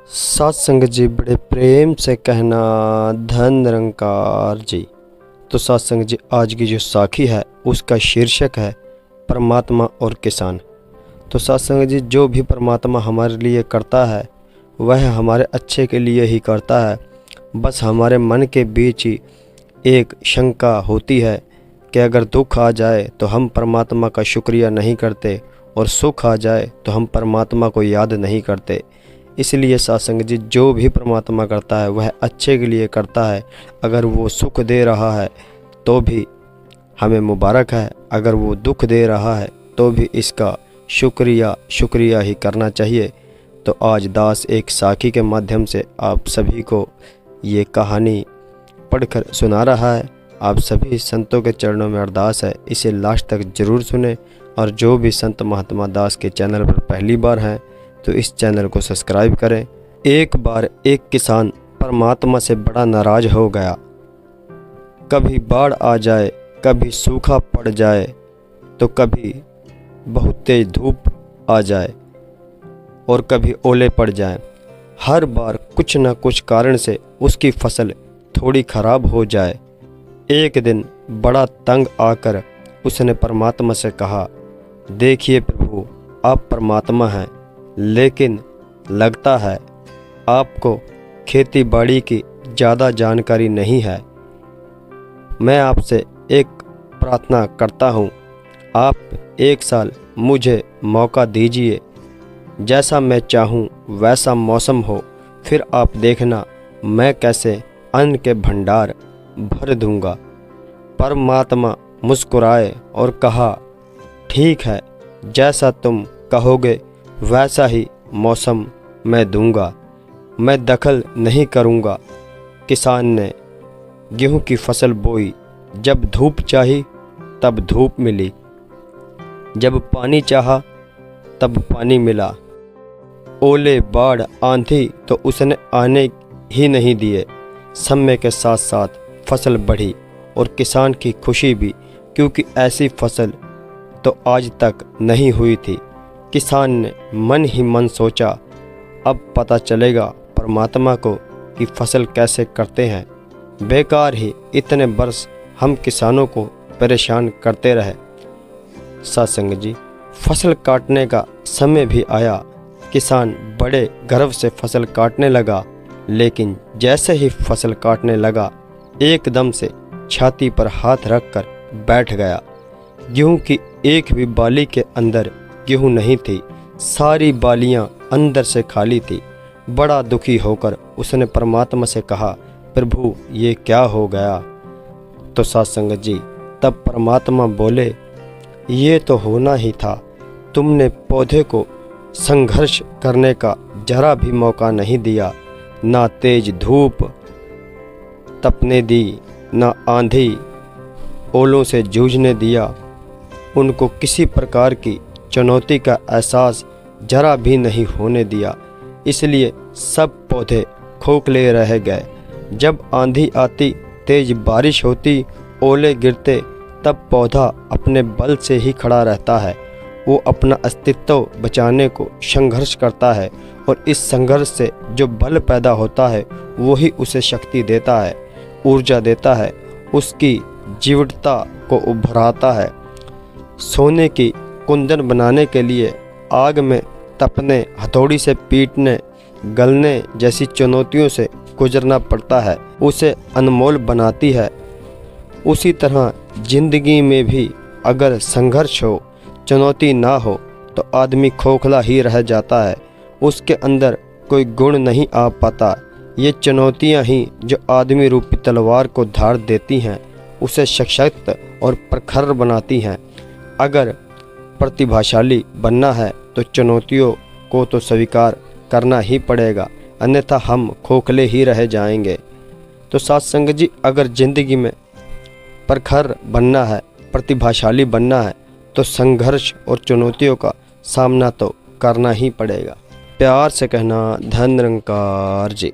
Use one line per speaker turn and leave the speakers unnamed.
सत्संग जी बड़े प्रेम से कहना धन निरंकार जी। तो सत्संग जी आज की जो साखी है उसका शीर्षक है परमात्मा और किसान। तो सत्संग जी जो भी परमात्मा हमारे लिए करता है वह हमारे अच्छे के लिए ही करता है। बस हमारे मन के बीच ही एक शंका होती है कि अगर दुख आ जाए तो हम परमात्मा का शुक्रिया नहीं करते और सुख आ जाए तो हम परमात्मा को याद नहीं करते। इसलिए सत्संग जी जो भी परमात्मा करता है वह अच्छे के लिए करता है। अगर वो सुख दे रहा है तो भी हमें मुबारक है, अगर वो दुख दे रहा है तो भी इसका शुक्रिया ही करना चाहिए। तो आज दास एक साखी के माध्यम से आप सभी को ये कहानी पढ़कर सुना रहा है। आप सभी संतों के चरणों में अरदास है इसे लास्ट तक ज़रूर सुने। और जो भी संत महात्मा दास के चैनल पर पहली बार हैं तो इस चैनल को सब्सक्राइब करें। एक बार एक किसान परमात्मा से बड़ा नाराज हो गया। कभी बाढ़ आ जाए, कभी सूखा पड़ जाए तो कभी बहुत तेज धूप आ जाए और कभी ओले पड़ जाए। हर बार कुछ न कुछ कारण से उसकी फसल थोड़ी खराब हो जाए। एक दिन बड़ा तंग आकर उसने परमात्मा से कहा, देखिए प्रभु, आप परमात्मा हैं लेकिन लगता है आपको खेती बाड़ी की ज़्यादा जानकारी नहीं है। मैं आपसे एक प्रार्थना करता हूँ, आप एक साल मुझे मौका दीजिए। जैसा मैं चाहूँ वैसा मौसम हो, फिर आप देखना मैं कैसे अन्न के भंडार भर दूँगा। परमात्मा मुस्कुराए और कहा, ठीक है, जैसा तुम कहोगे वैसा ही मौसम मैं दूंगा, मैं दखल नहीं करूंगा। किसान ने गेहूं की फसल बोई। जब धूप चाही तब धूप मिली, जब पानी चाहा तब पानी मिला। ओले बाढ़ आंधी तो उसने आने ही नहीं दिए। समय के साथ साथ फसल बढ़ी और किसान की खुशी भी, क्योंकि ऐसी फसल तो आज तक नहीं हुई थी। किसान ने मन ही मन सोचा, अब पता चलेगा परमात्मा को कि फसल कैसे करते हैं। बेकार ही इतने वर्ष हम किसानों को परेशान करते रहे। सत्संग जी फसल काटने का समय भी आया। किसान बड़े गर्व से फसल काटने लगा, लेकिन जैसे ही फसल काटने लगा एकदम से छाती पर हाथ रखकर बैठ गया। गेहूं की एक भी बाली के अंदर गेहूं नहीं थी, सारी बालियां अंदर से खाली थी। बड़ा दुखी होकर उसने परमात्मा से कहा, प्रभु ये क्या हो गया। तो सत्संग जी तब परमात्मा बोले, ये तो होना ही था। तुमने पौधे को संघर्ष करने का जरा भी मौका नहीं दिया। ना तेज धूप तपने दी, ना आंधी ओलों से जूझने दिया। उनको किसी प्रकार की चुनौती का एहसास जरा भी नहीं होने दिया। इसलिए सब पौधे खोखले रह गए। जब आंधी आती, तेज बारिश होती, ओले गिरते, तब पौधा अपने बल से ही खड़ा रहता है। वो अपना अस्तित्व बचाने को संघर्ष करता है और इस संघर्ष से जो बल पैदा होता है वही उसे शक्ति देता है, ऊर्जा देता है, उसकी जीवटता को उभराता है। सोने की कुंदन बनाने के लिए आग में तपने, हथौड़ी से पीटने, गलने जैसी चुनौतियों से गुजरना पड़ता है, उसे अनमोल बनाती है। उसी तरह जिंदगी में भी अगर संघर्ष हो, चुनौती ना हो तो आदमी खोखला ही रह जाता है, उसके अंदर कोई गुण नहीं आ पाता। ये चुनौतियां ही जो आदमी रूपी तलवार को धार देती हैं, उसे सशक्त और प्रखर बनाती हैं। अगर प्रतिभाशाली बनना है तो चुनौतियों को तो स्वीकार करना ही पड़ेगा, अन्यथा हम खोखले ही रह जाएंगे। तो सत्संग जी अगर ज़िंदगी में प्रखर बनना है, प्रतिभाशाली बनना है तो संघर्ष और चुनौतियों का सामना तो करना ही पड़ेगा। प्यार से कहना धन निरंकार जी।